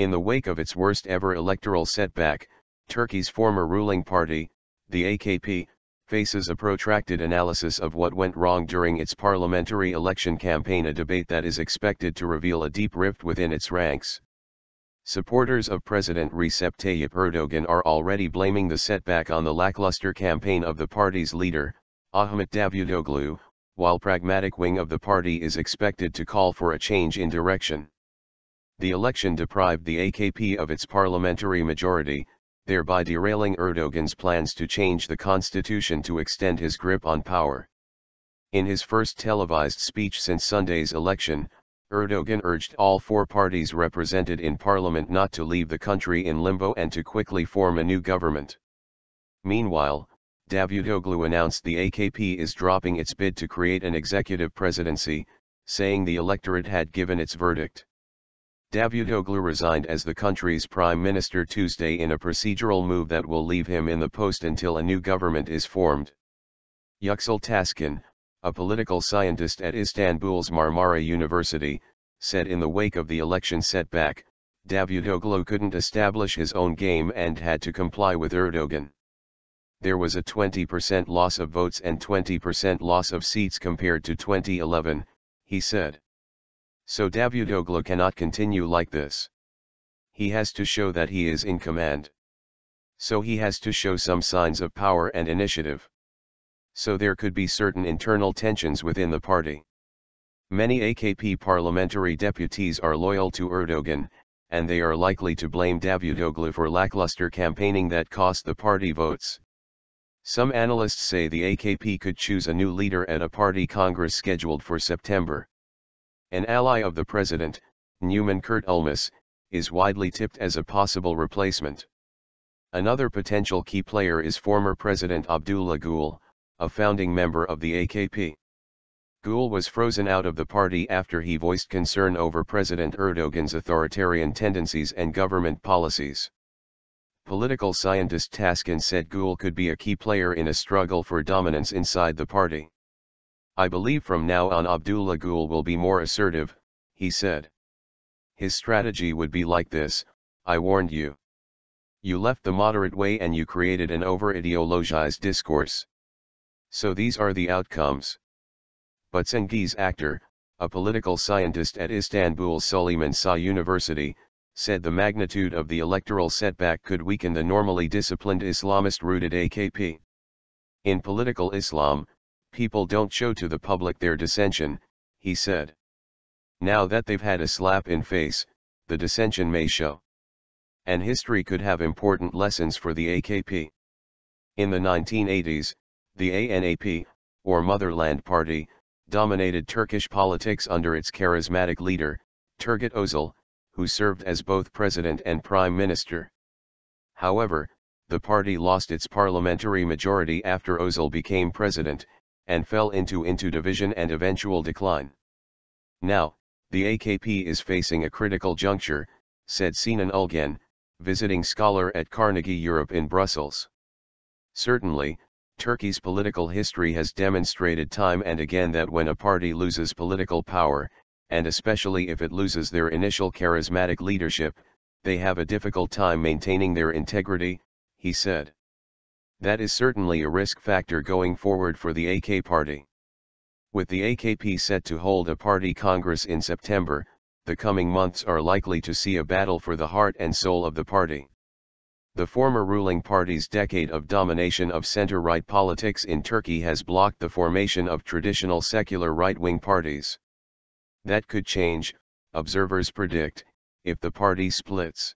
In the wake of its worst ever electoral setback, Turkey's former ruling party, the AKP, faces a protracted analysis of what went wrong during its parliamentary election campaign, a debate that is expected to reveal a deep rift within its ranks. Supporters of President Recep Tayyip Erdogan are already blaming the setback on the lackluster campaign of the party's leader, Ahmet Davutoglu, while pragmatic wing of the party is expected to call for a change in direction. The election deprived the AKP of its parliamentary majority, thereby derailing Erdogan's plans to change the constitution to extend his grip on power. In his first televised speech since Sunday's election, Erdogan urged all four parties represented in parliament not to leave the country in limbo and to quickly form a new government. Meanwhile, Davutoglu announced the AKP is dropping its bid to create an executive presidency, saying the electorate had given its verdict. Davutoglu resigned as the country's prime minister Tuesday in a procedural move that will leave him in the post until a new government is formed. Yüksel Taskin, a political scientist at Istanbul's Marmara University, said in the wake of the election setback, Davutoglu couldn't establish his own game and had to comply with Erdogan. There was a 20% loss of votes and 20% loss of seats compared to 2011, he said. So Davutoglu cannot continue like this. He has to show that he is in command. So he has to show some signs of power and initiative. So there could be certain internal tensions within the party. Many AKP parliamentary deputies are loyal to Erdogan, and they are likely to blame Davutoglu for lackluster campaigning that cost the party votes. Some analysts say the AKP could choose a new leader at a party congress scheduled for September. An ally of the president, Numan Kurtulmus, is widely tipped as a possible replacement. Another potential key player is former President Abdullah Gül, a founding member of the AKP. Gül was frozen out of the party after he voiced concern over President Erdogan's authoritarian tendencies and government policies. Political scientist Taskin said Gül could be a key player in a struggle for dominance inside the party. I believe from now on Abdullah Gül will be more assertive, he said. His strategy would be like this: I warned you. You left the moderate way and you created an over-ideologized discourse. So these are the outcomes. But Cengiz Aktar, a political scientist at Istanbul's Süleyman Şah University, said the magnitude of the electoral setback could weaken the normally disciplined Islamist-rooted AKP. In political Islam, people don't show to the public their dissension, he said. Now that they've had a slap in face, the dissension may show. And history could have important lessons for the AKP. In the 1980s, the ANAP, or Motherland Party, dominated Turkish politics under its charismatic leader, Turgut Özal, who served as both president and prime minister. However, the party lost its parliamentary majority after Özal became president, and fell into division and eventual decline. Now, the AKP is facing a critical juncture, said Sinan Ulgen, visiting scholar at Carnegie Europe in Brussels. Certainly, Turkey's political history has demonstrated time and again that when a party loses political power, and especially if it loses their initial charismatic leadership, they have a difficult time maintaining their integrity, he said. That is certainly a risk factor going forward for the AK party. With the AKP set to hold a party congress in September, the coming months are likely to see a battle for the heart and soul of the party. The former ruling party's decade of domination of center-right politics in Turkey has blocked the formation of traditional secular right-wing parties. That could change, observers predict, if the party splits.